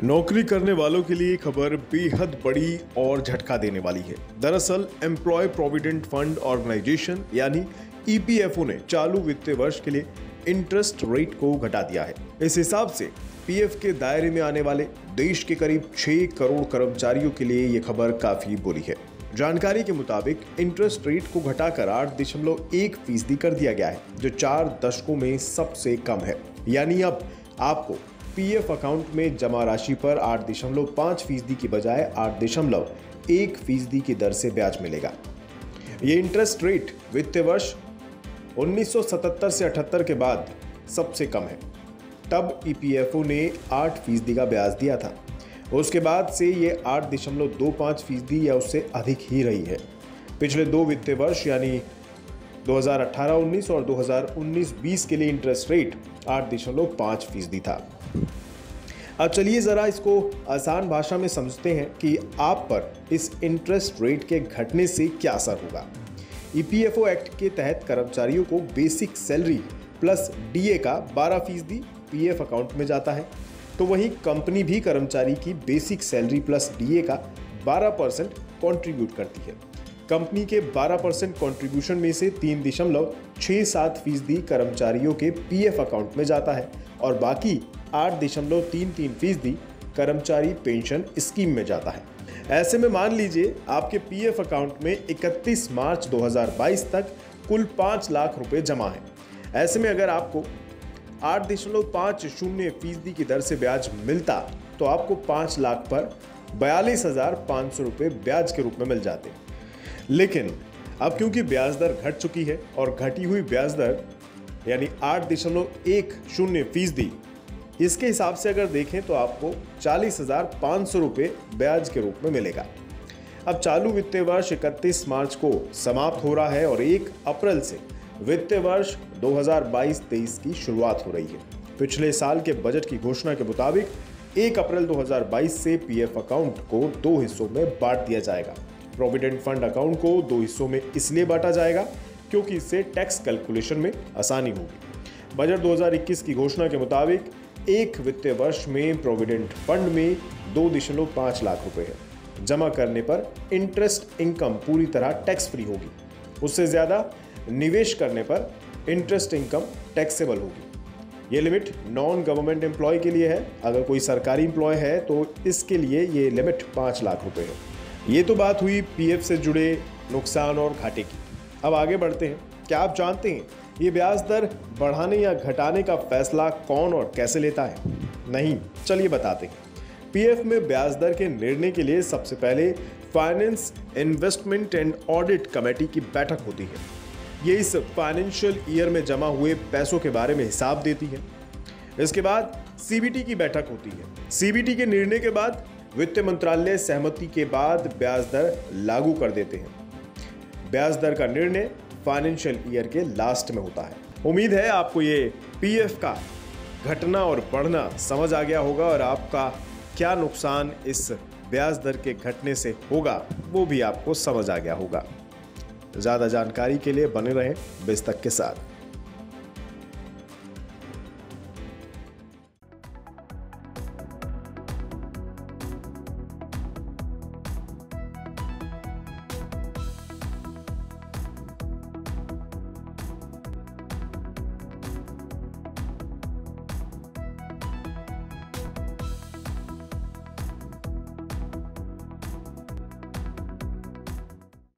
नौकरी करने वालों के लिए खबर बेहद बड़ी और झटका देने वाली है। दरअसल एम्प्लॉय प्रोविडेंट फंड ऑर्गेनाइजेशन यानी ईपीएफओ ने चालू वित्तीय वर्ष के लिए इंटरेस्ट रेट को घटा दिया है। इस हिसाब से पीएफ के दायरे में आने वाले देश के करीब 6 करोड़ कर्मचारियों के लिए ये खबर काफी बुरी है। जानकारी के मुताबिक इंटरेस्ट रेट को घटाकर 8.1% कर दिया गया है, जो 4 दशकों में सबसे कम है। यानी अब आपको पीएफ अकाउंट में जमा राशि पर 8.5% की बजाय 8.1% की दर से ब्याज मिलेगा। ये इंटरेस्ट रेट वित्तीय वर्ष 1977 से 78 के बाद सबसे कम है। तब ईपीएफओ ने 8% का ब्याज दिया था। उसके बाद से ये 8.25% या उससे अधिक ही रही है। पिछले 2 वित्तीय वर्ष यानी 2018-19 और 2019-20 के लिए इंटरेस्ट रेट 8.5% था। अब चलिए जरा इसको आसान भाषा में समझते हैं कि आप पर इस इंटरेस्ट रेट के घटने से क्या असर होगा। ईपीएफओ एक्ट के तहत कर्मचारियों को बेसिक सैलरी प्लस डीए का 12% पीएफ अकाउंट में जाता है, तो वहीं कंपनी भी कर्मचारी की बेसिक सैलरी प्लस डीए का 12% कंट्रीब्यूट करती है। कंपनी के 12% कंट्रीब्यूशन में से 3.67% कर्मचारियों के पीएफ अकाउंट में जाता है और बाकी 8.33% कर्मचारी पेंशन स्कीम में जाता है। ऐसे में मान लीजिए आपके पीएफ अकाउंट में 31 मार्च 2022 तक कुल 5 लाख रुपए जमा है। ऐसे में अगर आपको 8.50% की दर से ब्याज मिलता तो आपको 5 लाख पर 42,500 रुपए ब्याज के रूप में मिल जाते। लेकिन अब क्योंकि ब्याज दर घट चुकी है और घटी हुई ब्याज दर यानी 8.10%, इसके हिसाब से अगर देखें तो आपको 40,500 रुपए ब्याज के रूप में मिलेगा। अब चालू वित्तीय वर्ष 31 मार्च को समाप्त हो रहा है और 1 अप्रैल से वित्तीय वर्ष 2022-23 की शुरुआत हो रही है। पिछले साल के बजट की घोषणा के मुताबिक 1 अप्रैल 2022 से पीएफ अकाउंट को 2 हिस्सों में बांट दिया जाएगा। प्रोविडेंट फंड अकाउंट को 2 हिस्सों में इसलिए बांटा जाएगा क्योंकि इससे टैक्स कैलकुलेशन में आसानी होगी। बजट 2021 की घोषणा के मुताबिक एक वित्तीय वर्ष में प्रोविडेंट फंड में 2.5 लाख रुपए है। जमा करने पर इंटरेस्ट इनकम पूरी तरह टैक्स फ्री होगी। उससे ज्यादा निवेश करने पर इंटरेस्ट इनकम टैक्सेबल होगी। ये लिमिट नॉन गवर्नमेंट एम्प्लॉय के लिए है। अगर कोई सरकारी एम्प्लॉय है तो इसके लिए ये लिमिट 5 लाख रुपए है। ये तो बात हुई पीएफ से जुड़े नुकसान और घाटे की। अब आगे बढ़ते हैं। क्या आप जानते हैं ये ब्याज दर बढ़ाने या घटाने का फैसला कौन और कैसे लेता है? नहीं, चलिए बताते हैं। पीएफ में ब्याज दर के निर्णय के लिए सबसे पहले finance investment and audit committee की बैठक होती है। ये इस फाइनेंशियल ईयर में जमा हुए पैसों के बारे में हिसाब देती है। इसके बाद सीबीटी की बैठक होती है। सीबीटी के निर्णय के बाद वित्त मंत्रालय सहमति के बाद ब्याज दर लागू कर देते हैं। ब्याज दर का निर्णय फाइनेंशियल ईयर के लास्ट में होता है। उम्मीद है आपको ये पीएफ का घटना और बढ़ना समझ आ गया होगा और आपका क्या नुकसान इस ब्याज दर के घटने से होगा वो भी आपको समझ आ गया होगा। ज़्यादा जानकारी के लिए बने रहें बिज़तक के साथ।